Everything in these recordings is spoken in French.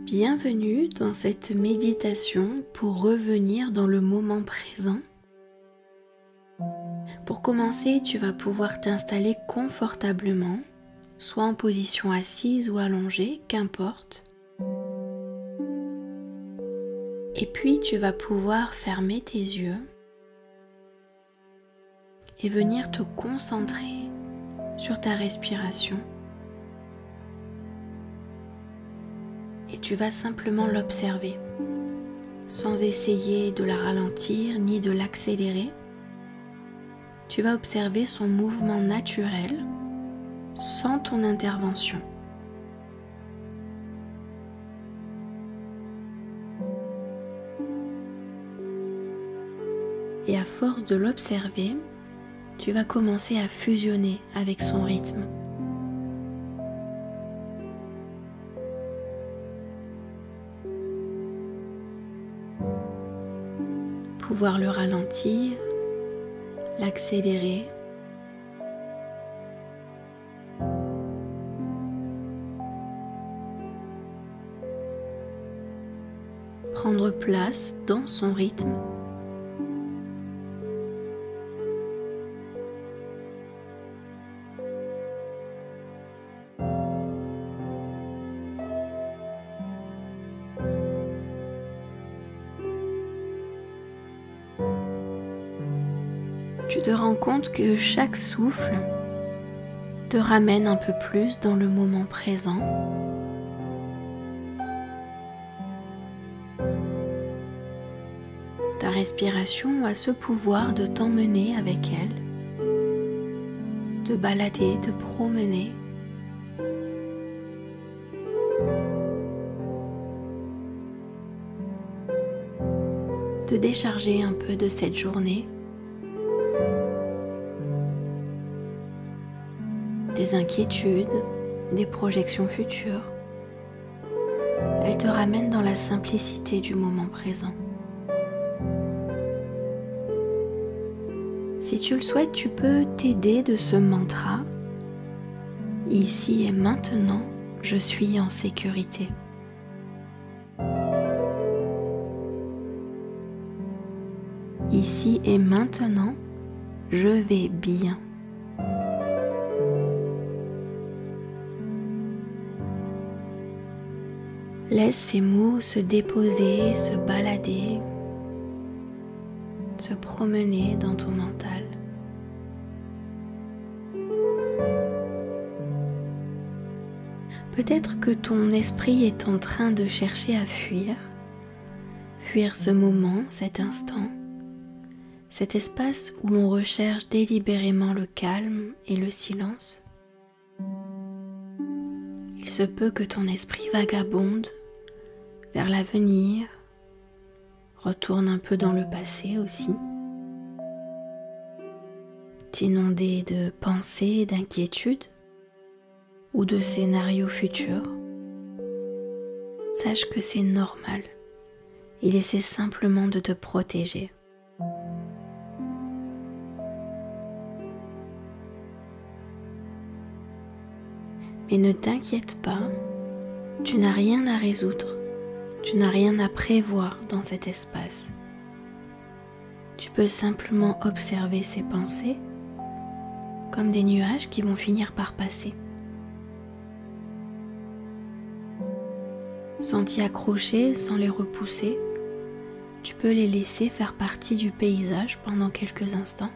Bienvenue dans cette méditation pour revenir dans le moment présent. Pour commencer, tu vas pouvoir t'installer confortablement, soit en position assise ou allongée, qu'importe. Et puis tu vas pouvoir fermer tes yeux et venir te concentrer sur ta respiration. Et tu vas simplement l'observer, sans essayer de la ralentir ni de l'accélérer. Tu vas observer son mouvement naturel, sans ton intervention. Et à force de l'observer, tu vas commencer à fusionner avec son rythme. Pouvoir le ralentir, l'accélérer. Prendre place dans son rythme. Tu te rends compte que chaque souffle te ramène un peu plus dans le moment présent. Ta respiration a ce pouvoir de t'emmener avec elle, te balader, te promener. Te décharger un peu de cette journée. Des inquiétudes, des projections futures. Elle te ramène dans la simplicité du moment présent. Si tu le souhaites, tu peux t'aider de ce mantra. Ici et maintenant, je suis en sécurité. Ici et maintenant, je vais bien. Laisse ces mots se déposer, se balader, se promener dans ton mental. Peut-être que ton esprit est en train de chercher à fuir ce moment, cet instant, cet espace où l'on recherche délibérément le calme et le silence. Il se peut que ton esprit vagabonde vers l'avenir, retourne un peu dans le passé aussi, t'inonder de pensées, d'inquiétudes ou de scénarios futurs. Sache que c'est normal. Il essaie simplement de te protéger. Mais ne t'inquiète pas, tu n'as rien à résoudre, tu n'as rien à prévoir dans cet espace. Tu peux simplement observer ces pensées comme des nuages qui vont finir par passer. Sans t'y accrocher, sans les repousser, tu peux les laisser faire partie du paysage pendant quelques instants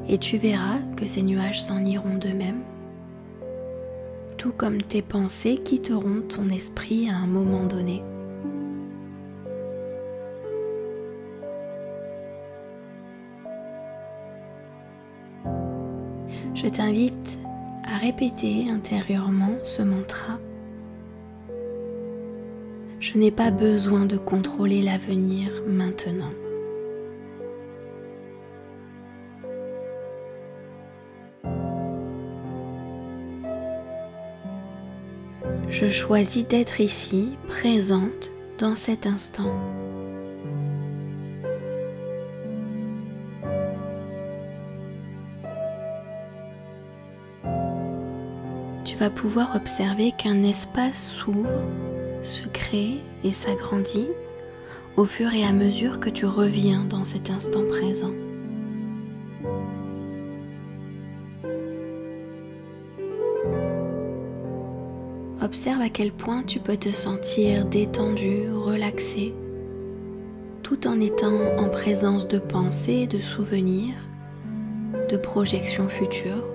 et tu verras que ces nuages s'en iront d'eux-mêmes. Tout comme tes pensées quitteront ton esprit à un moment donné. Je t'invite à répéter intérieurement ce mantra. Je n'ai pas besoin de contrôler l'avenir maintenant. Je choisis d'être ici, présente, dans cet instant. Tu vas pouvoir observer qu'un espace s'ouvre se crée et s'agrandit au fur et à mesure que tu reviens dans cet instant présent. Observe à quel point tu peux te sentir détendu, relaxé, tout en étant en présence de pensées, de souvenirs, de projections futures.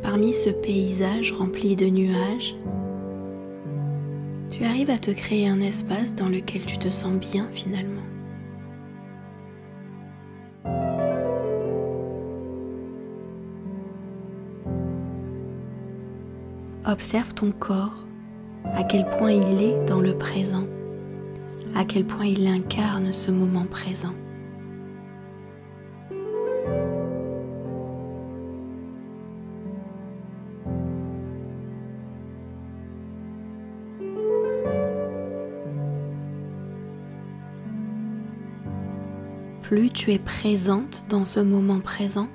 Parmi ce paysage rempli de nuages, tu arrives à te créer un espace dans lequel tu te sens bien finalement. Observe ton corps, à quel point il est dans le présent, à quel point il incarne ce moment présent. Plus tu es présente dans ce moment présent,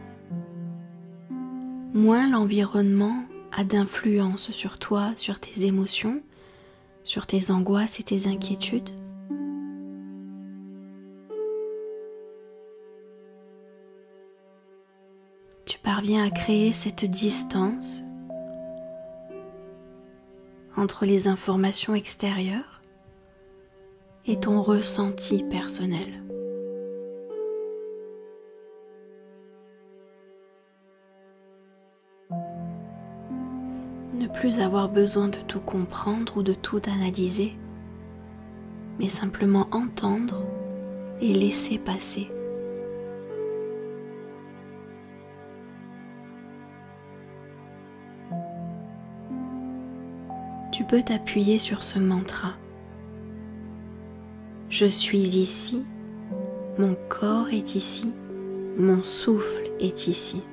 moins l'environnement a d'influence sur toi, sur tes émotions, sur tes angoisses et tes inquiétudes. Tu parviens à créer cette distance entre les informations extérieures et ton ressenti personnel. Ne plus avoir besoin de tout comprendre ou de tout analyser, mais simplement entendre et laisser passer. Tu peux t'appuyer sur ce mantra. Je suis ici, mon corps est ici, mon souffle est ici.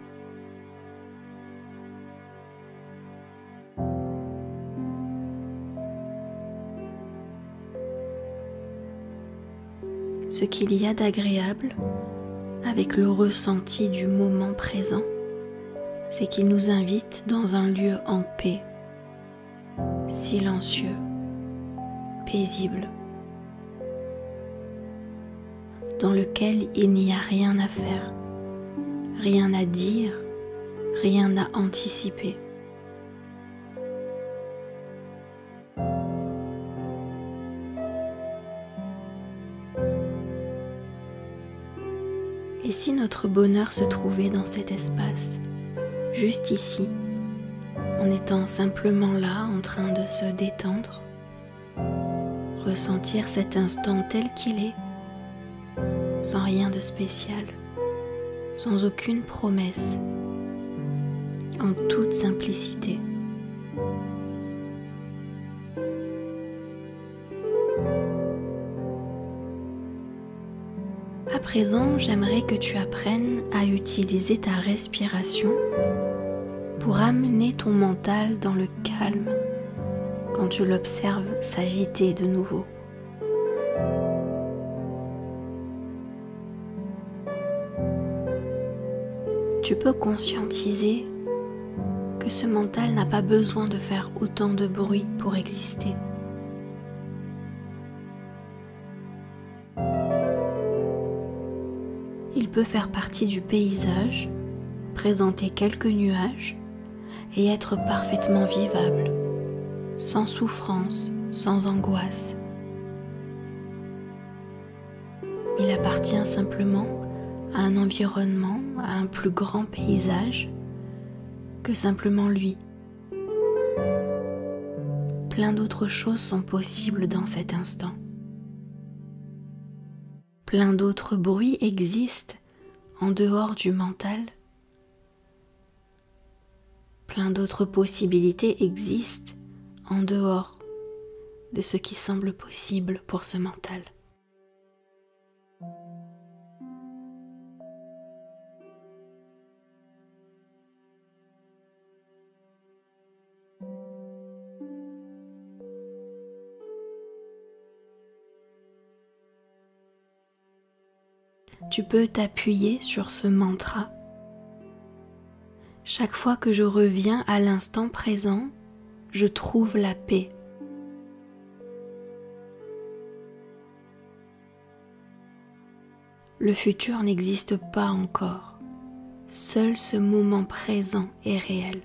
Ce qu'il y a d'agréable avec le ressenti du moment présent, c'est qu'il nous invite dans un lieu en paix, silencieux, paisible, dans lequel il n'y a rien à faire, rien à dire, rien à anticiper. Et si notre bonheur se trouvait dans cet espace, juste ici, en étant simplement là, en train de se détendre, ressentir cet instant tel qu'il est, sans rien de spécial, sans aucune promesse, en toute simplicité. À présent, j'aimerais que tu apprennes à utiliser ta respiration pour amener ton mental dans le calme quand tu l'observes s'agiter de nouveau. Tu peux conscientiser que ce mental n'a pas besoin de faire autant de bruit pour exister. Il peut faire partie du paysage, présenter quelques nuages et être parfaitement vivable, sans souffrance, sans angoisse. Il appartient simplement à un environnement, à un plus grand paysage que simplement lui. Plein d'autres choses sont possibles dans cet instant. Plein d'autres bruits existent en dehors du mental. Plein d'autres possibilités existent en dehors de ce qui semble possible pour ce mental. Tu peux t'appuyer sur ce mantra Chaque fois que je reviens à l'instant présent, je trouve la paix. Le futur n'existe pas encore. Seul ce moment présent est réel.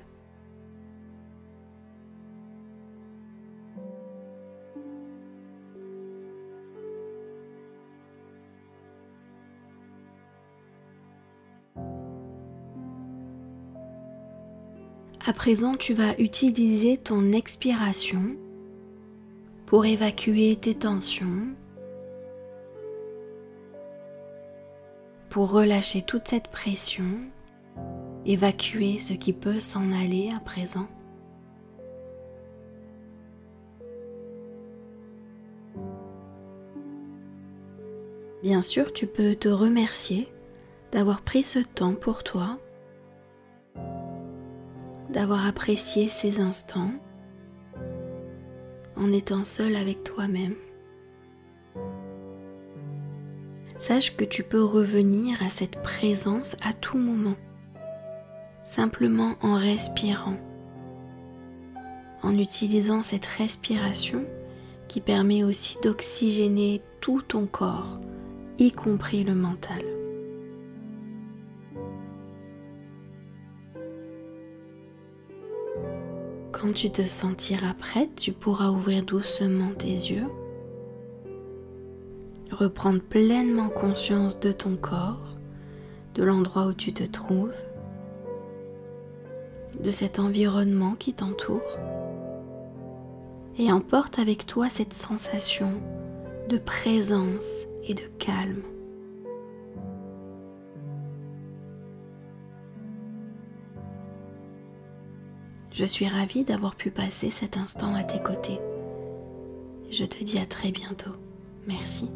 À présent, tu vas utiliser ton expiration pour évacuer tes tensions, pour relâcher toute cette pression, évacuer ce qui peut s'en aller à présent. Bien sûr, tu peux te remercier d'avoir pris ce temps pour toi, d'avoir apprécié ces instants en étant seul avec toi-même. Sache que tu peux revenir à cette présence à tout moment, simplement en respirant, en utilisant cette respiration qui permet aussi d'oxygéner tout ton corps, y compris le mental. Quand tu te sentiras prête, tu pourras ouvrir doucement tes yeux, reprendre pleinement conscience de ton corps, de l'endroit où tu te trouves, de cet environnement qui t'entoure, et emporte avec toi cette sensation de présence et de calme. Je suis ravie d'avoir pu passer cet instant à tes côtés. Je te dis à très bientôt. Merci.